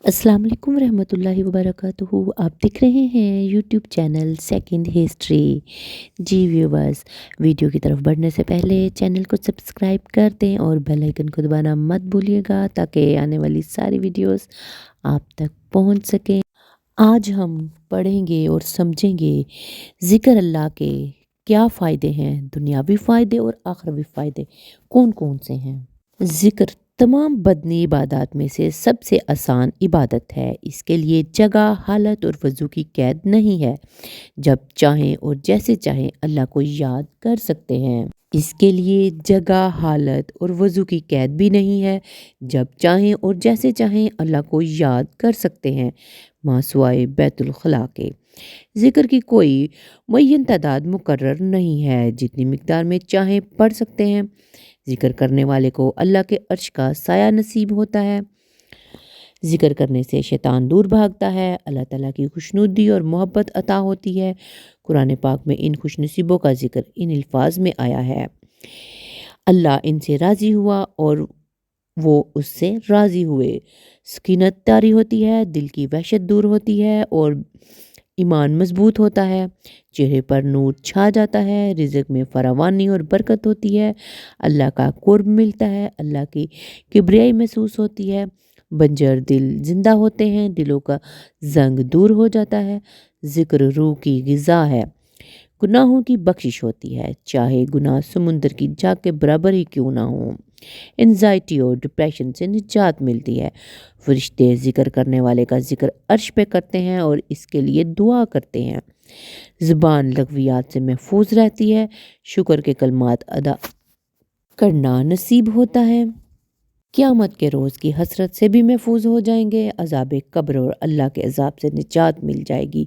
अस्सलाम वालेकुम रहमतुल्लाहि व बरकातुहू। आप देख रहे हैं यूट्यूब चैनल सेकंड हिस्ट्री। जी व्यूवर्स, वीडियो की तरफ बढ़ने से पहले चैनल को सब्सक्राइब कर दें और बेल आइकन को दबाना मत भूलिएगा ताकि आने वाली सारी वीडियोस आप तक पहुंच सकें। आज हम पढ़ेंगे और समझेंगे ज़िक्र अल्लाह के क्या फ़ायदे हैं, दुनियावी फ़ायदे और आखिरवी फ़ायदे कौन कौन से हैं। ज़िक्र तमाम बदनी इबादत में से सबसे आसान इबादत है। इसके लिए जगह, हालत और वज़ू की कैद नहीं है। जब चाहें और जैसे चाहें अल्लाह को याद कर सकते हैं। इसके लिए जगह, हालत और वज़ू की कैद भी नहीं है। जब चाहें और जैसे चाहें अल्लाह को याद कर सकते हैं, मासवाए बैतुल खला के। ज़िक्र की कोई मुय्यन तादाद मुकर्रर नहीं है, जितनी मिक़दार में चाहें पढ़ सकते हैं। ज़िक्र करने वाले को अल्लाह के अर्श का साया नसीब होता है। ज़िक्र करने से शैतान दूर भागता है। अल्लाह ताला की खुशनुदी और मोहब्बत अता होती है। कुरान पाक में इन खुशनसीबों का ज़िक्र इन अल्फाज में आया है। अल्लाह इनसे राज़ी हुआ और वो उससे राज़ी हुए। सकीनत तारी होती है, दिल की वहशत दूर होती है और ईमान मजबूत होता है। चेहरे पर नूर छा जाता है, रिज़्क में फरावानी और बरकत होती है। अल्लाह का कुर्ब मिलता है, अल्लाह की किबरियाई महसूस होती है। बंजर दिल जिंदा होते हैं, दिलों का जंग दूर हो जाता है। ज़िक्र रूह की ग़िज़ा है, गुनाहों की बख्शिश होती है, चाहे गुनाह समुंदर की झाग के बराबर ही क्यों ना हो। एंजाइटी और डिप्रेशन से निजात मिलती है। फरिश्ते ज़िक्र करने वाले का ज़िक्र अर्श पे करते हैं और इसके लिए दुआ करते हैं। ज़ुबान लग़वियात से महफूज रहती है। शुक्र के कलमात अदा करना नसीब होता है। क़यामत के रोज़ की हसरत से भी महफूज हो जाएंगे। अज़ाब कब्र और अल्लाह के अज़ाब से निजात मिल जाएगी।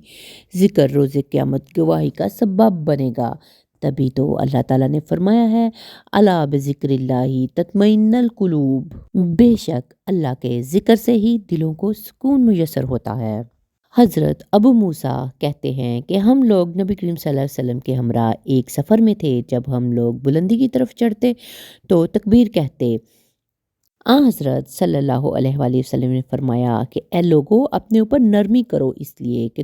ज़िक्र रोज़े क़यामत गवाही का सबब बनेगा। तभी तो अल्लाह ताला ने फरमाया है, अला बिज़िक्रिल्लाहि तत्मइन्नुल कुलूब। बेशक अल्लाह के ज़िक्र से ही दिलों को सुकून मुयस्सर होता है। हज़रत अबू मूसा कहते हैं कि हम लोग नबी करीम सल्लल्लाहु अलैहि वसल्लम के हमरा एक सफ़र में थे। जब हम लोग बुलंदी की तरफ चढ़ते तो तकबीर कहते। हज़रत सल्लल्लाहु अलैहि वसल्लम ने फरमाया कि ए लोगो, अपने ऊपर नरमी करो, इसलिए कि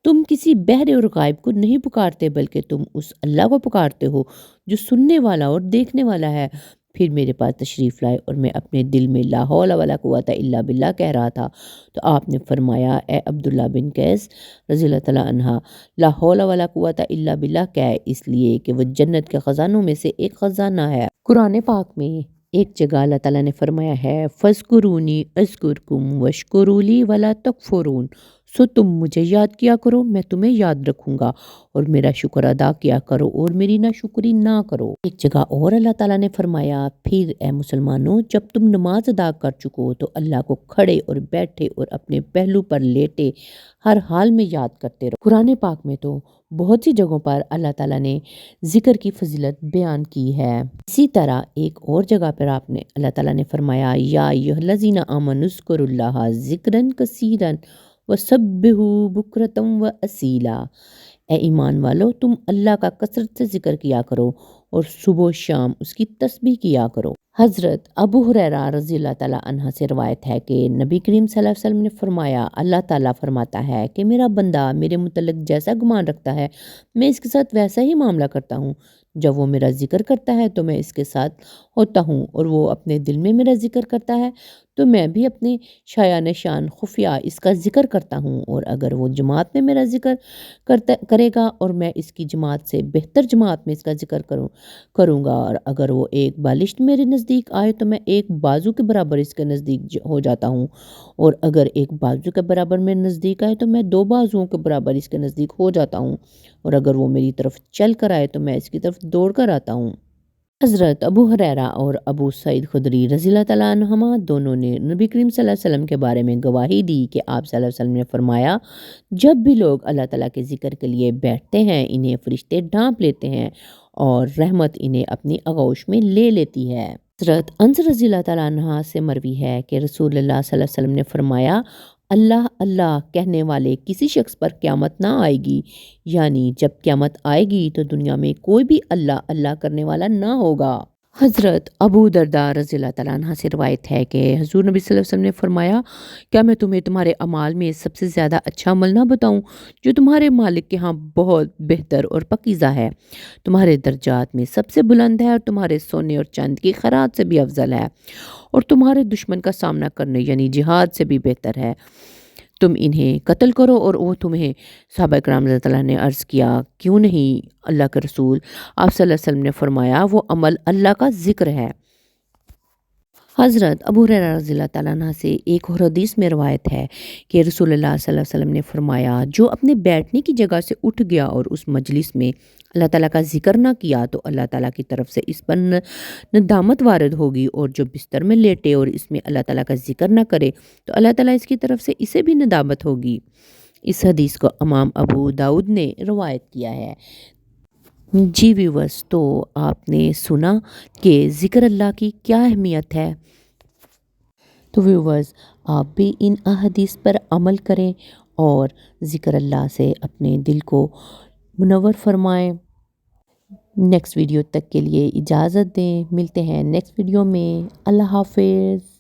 तुम किसी बहरे और गायब को नहीं पुकारते, बल्कि तुम उस अल्लाह को पुकारते हो जो सुनने वाला और देखने वाला है। फिर मेरे पास तशरीफ़ लाए और मैं अपने दिल में ला हौला वला कुव्वता इल्ला बिल्लाह कह रहा था, तो आपने फरमाया, ए अब्दुल्ला बिन कैस रज़ियल्लाहु तआला अन्हा, ला हौला वला कुव्वता इल्ला बिल्लाह कह, इसलिए कि वह जन्नत के ख़ज़ानों में से एक ख़ज़ाना है। कुरान पाक में एक जगह अल्लाह ताला ने फरमाया है, फ़ज़्कुरूनी अज़्कुरकुम वश्कुरूली वला तकफ़ुरून। सो तुम मुझे याद किया करो, मैं तुम्हें याद रखूँगा, और मेरा शुक्र अदा किया करो और मेरी नाशुक्री ना करो। एक जगह और अल्लाह ताला ने फरमाया, फिर ए मुसलमानों, जब तुम नमाज अदा कर चुको तो अल्लाह को खड़े और बैठे और अपने पहलू पर लेटे हर हाल में याद करते रहो। कुरान पाक में तो बहुत सी जगहों पर अल्लाह ताला ने ज़िक्र की फजीलत बयान की है। इसी तरह एक और जगह पर अल्लाह ताला ने फरमाया, या अय्युहल्लज़ीना आमनुज़्कुरुल्लाह ज़िक्रन कसीरन वसब्बिहू बुक्रतम व असीला। ए ईमान वालो, तुम अल्लाह का कसरत से ज़िक्र किया करो और सुबह शाम उसकी तस्बीह किया करो। हज़रत अबू हुरैरा रज़ियल्लाहु तआला अन्हा से रवायत है कि नबी करीम सल्लल्लाहु अलैहि वसल्लम ने फरमाया, अल्लाह ताला फरमाता है कि मेरा बंदा मेरे मुतल्लिक़ जैसा गुमान रखता है, मैं इसके साथ वैसा ही मामला करता हूँ। जब वो मेरा ज़िक्र करता है तो मैं इसके साथ होता हूँ, और वो अपने दिल में मेरा ज़िक्र करता है तो मैं भी अपने शायान शान खुफिया इसका ज़िक्र करता हूँ। और अगर वो जमात में मेरा ज़िक्र करेगा और मैं इसकी जमात से बेहतर जमात में इसका ज़िक्र करूँगा, और अगर वो एक बालिश्त मेरे नज़दीक आए तो मैं एक बाजू के बराबर इसके नज़दीक हो जाता हूँ, और अगर एक बाजू के बराबर मेरे नज़दीक आए तो मैं 2 बाजुओं के बराबर इसके नज़दीक हो जाता हूँ, और अगर वो मेरी तरफ चल कर आए तो मैं इसकी तरफ दौड़ कर आता हूँ। हज़रत अबू हुरैरा और अबू सईद खुदरी रज़ियल्लाहु तआला अन्हुमा दोनों ने नबी करीम सल्लल्लाहु अलैहि वसल्लम के बारे में गवाही दी कि आप सल्लल्लाहु अलैहि वसल्लम ने फरमाया, जब भी लोग अल्लाह ताला के ज़िक्र के लिए बैठते हैं, इन्हें फरिश्ते ढांप लेते हैं और रहमत इन्हें अपनी आगोश में ले लेती है। हज़रत अनस रज़ियल्लाहु तआला अन्हा से मरवी है कि रसूलुल्लाह सल्लल्लाहु अलैहि वसल्लम ने फरमाया, अल्लाह अल्लाह कहने वाले किसी शख्स पर क़यामत ना आएगी, यानी जब क़यामत आएगी तो दुनिया में कोई भी अल्लाह अल्लाह करने वाला ना होगा। हज़रत अबू दरदा रज़ी अल्लाह तआला अन्हा से रवायत है कि हज़ूर नबी सल्लल्लाहु अलैहि वसल्लम ने फ़रमाया, क्या मैं तुम्हें तुम्हारे अमाल में सबसे ज़्यादा अच्छा अमल ना बताऊं जो तुम्हारे मालिक के यहाँ बहुत बेहतर और पकीज़ा है, तुम्हारे दर्जात में सबसे बुलंद है और तुम्हारे सोने और चांदी की खरात से भी अफजल है और तुम्हारे दुश्मन का सामना करने यानी जिहाद से भी बेहतर है। तुम इन्हें कत्ल करो। और वो तुम्हें सहाबा किराम रज़ी अल्लाह ने अर्ज़ किया, क्यों नहीं अल्लाह के रसूल? आप सल्लल्लाहु अलैहि वसल्लम ने फरमाया, वो अमल अल्लाह का ज़िक्र है। हज़रत अबू हुरैरा रज़ियल्लाहु तआला अन्हु से एक और हदीस में रवायत है कि रसूलुल्लाह सल्लल्लाहु अलैहि वसल्लम ने फरमाया, जो अपने बैठने की जगह से उठ गया और उस मजलिस में अल्लाह ताला का ज़िक्र ना किया तो अल्लाह ताला की तरफ से इस पर नदामत वारिद होगी, और जो बिस्तर में लेटे और इसमें अल्लाह ताला का ज़िक्र ना करे तो अल्लाह ताला इसकी तरफ से इसे भी नदामत होगी। इस हदीस को इमाम अबू दाऊद ने रवायत किया है। जी व्यूअर्स, तो आपने सुना कि ज़िक्र अल्लाह की क्या अहमियत है। तो व्यूअर्स, आप भी इन अहदीस पर अमल करें और ज़िक्र अल्लाह से अपने दिल को मुनव्वर फरमाएं। नेक्स्ट वीडियो तक के लिए इजाज़त दें। मिलते हैं नेक्स्ट वीडियो में। अल्लाह हाफ़िज़।